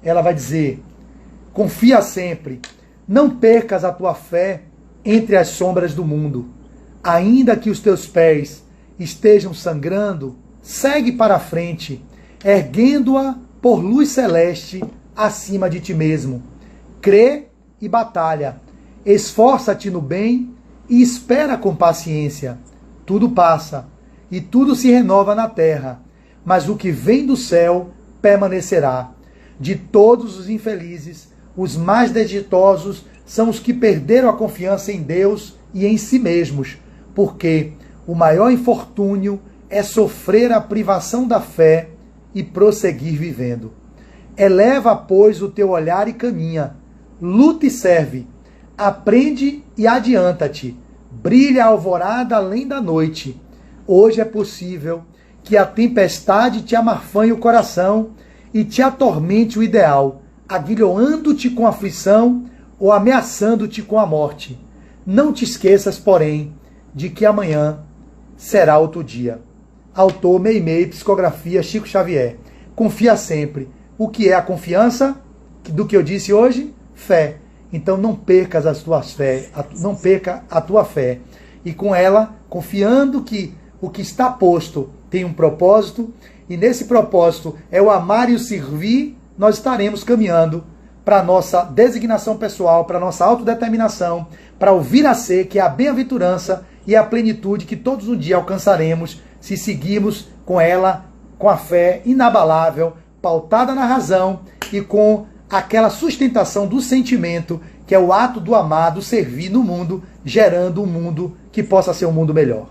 ela vai dizer: confia sempre, não percas a tua fé entre as sombras do mundo. Ainda que os teus pés estejam sangrando, segue para a frente, erguendo-a por luz celeste acima de ti mesmo. Crê e batalha, esforça-te no bem e espera com paciência. Tudo passa e tudo se renova na terra, mas o que vem do céu permanecerá. De todos os infelizes, os mais desditosos são os que perderam a confiança em Deus e em si mesmos, porque o maior infortúnio é sofrer a privação da fé e prosseguir vivendo. Eleva, pois, o teu olhar e caminha, luta e serve, aprende e adianta-te. Brilha a alvorada além da noite. Hoje é possível que a tempestade te amarfanhe o coração e te atormente o ideal, aguilhoando-te com aflição ou ameaçando-te com a morte. Não te esqueças, porém, de que amanhã será outro dia. Autor Meimei, psicografia Chico Xavier. Confia sempre. O que é a confiança? Do que eu disse hoje? Fé. Então não percas as tuas fé, não perca a tua fé. E com ela, confiando que o que está posto tem um propósito, e nesse propósito é o amar e o servir, nós estaremos caminhando para a nossa designação pessoal, para a nossa autodeterminação, para o vir a ser, que é a bem-aventurança e a plenitude que todos um dia alcançaremos se seguirmos com ela, com a fé inabalável, pautada na razão e com aquela sustentação do sentimento, que é o ato do amar, do servir no mundo, gerando um mundo que possa ser um mundo melhor.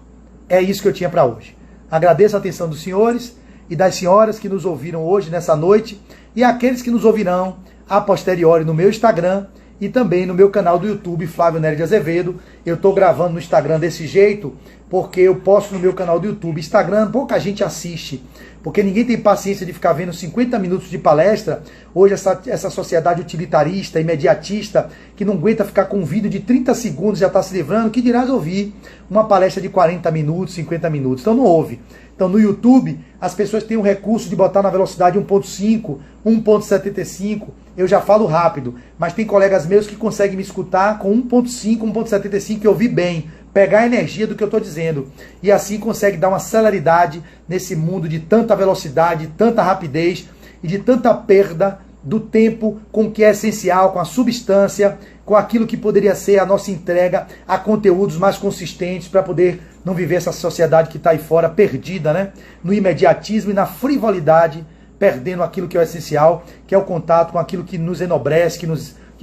É isso que eu tinha para hoje. Agradeço a atenção dos senhores e das senhoras que nos ouviram hoje, nessa noite, e aqueles que nos ouvirão a posteriori no meu Instagram e também no meu canal do YouTube, Flávio Nery de Azevedo. Eu estou gravando no Instagram desse jeito, porque eu posto no meu canal do YouTube. Instagram, pouca gente assiste, porque ninguém tem paciência de ficar vendo 50 minutos de palestra. Hoje essa sociedade utilitarista, imediatista, que não aguenta ficar com um vídeo de 30 segundos, já está se livrando, que dirás ouvir uma palestra de 40 minutos, 50 minutos. Então não ouve. Então no YouTube, as pessoas têm o recurso de botar na velocidade 1.5, 1.75, eu já falo rápido, mas tem colegas meus que conseguem me escutar com 1.5, 1.75 e ouvir bem, pegar a energia do que eu estou dizendo. E assim consegue dar uma celeridade nesse mundo de tanta velocidade, tanta rapidez e de tanta perda do tempo com o que é essencial, com a substância, com aquilo que poderia ser a nossa entrega a conteúdos mais consistentes para poder não viver essa sociedade que está aí fora perdida, né? No imediatismo e na frivolidade, perdendo aquilo que é o essencial, que é o contato com aquilo que nos enobrece, que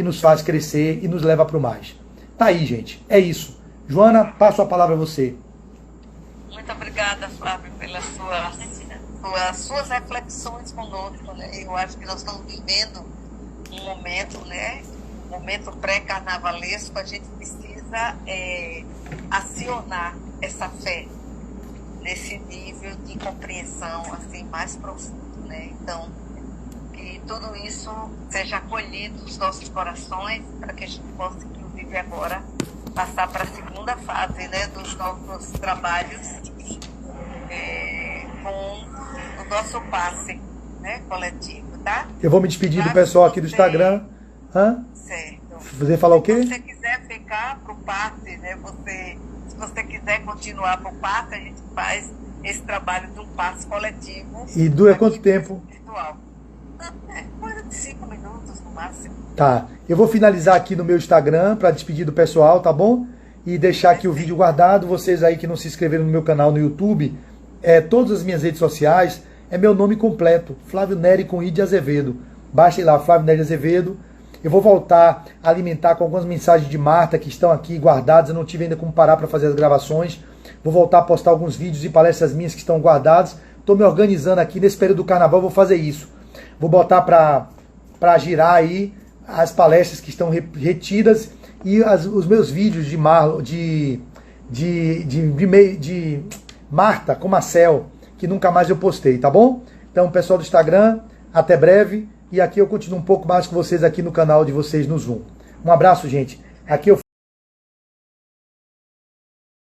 nos faz crescer e nos leva para o mais. Tá aí, gente. É isso. Joana, passo a palavra a você. Muito obrigada, Flávio, pelas suas reflexões conosco, né? Eu acho que nós estamos vivendo um momento, né? Um momento pré-carnavalesco. A gente precisa acionar essa fé nesse nível de compreensão assim mais profundo, né? Então, que tudo isso seja acolhido nos nossos corações para que a gente possa, inclusive agora, passar para a segunda fase, né, dos nossos trabalhos com o nosso passe, né, coletivo, tá? Eu vou me despedir do pessoal aqui do Instagram. Hã? Certo. Você falar o quê? Se você quiser ficar para o passe, né, se você quiser continuar para o passe, a gente faz esse trabalho de um passe coletivo. E dura quanto tempo? Virtual. Coisa de 5 minutos no máximo. Tá. Eu vou finalizar aqui no meu Instagram para despedir do pessoal, tá bom? E deixar aqui o vídeo guardado. Vocês aí que não se inscreveram no meu canal no YouTube, todas as minhas redes sociais, é meu nome completo, Flávio Nery com I de Azevedo. Baixem lá, Flávio Nery Azevedo. Eu vou voltar a alimentar com algumas mensagens de Marta que estão aqui guardadas. Eu não tive ainda como parar para fazer as gravações. Vou voltar a postar alguns vídeos e palestras minhas que estão guardadas. Estou me organizando aqui nesse período do carnaval, vou fazer isso. Vou botar para girar aí as palestras que estão retidas e os meus vídeos de Marta com Marcel, que nunca mais eu postei, tá bom? Então, pessoal do Instagram, até breve. E aqui eu continuo um pouco mais com vocês aqui no canal de vocês no Zoom. Um abraço, gente. Aqui eu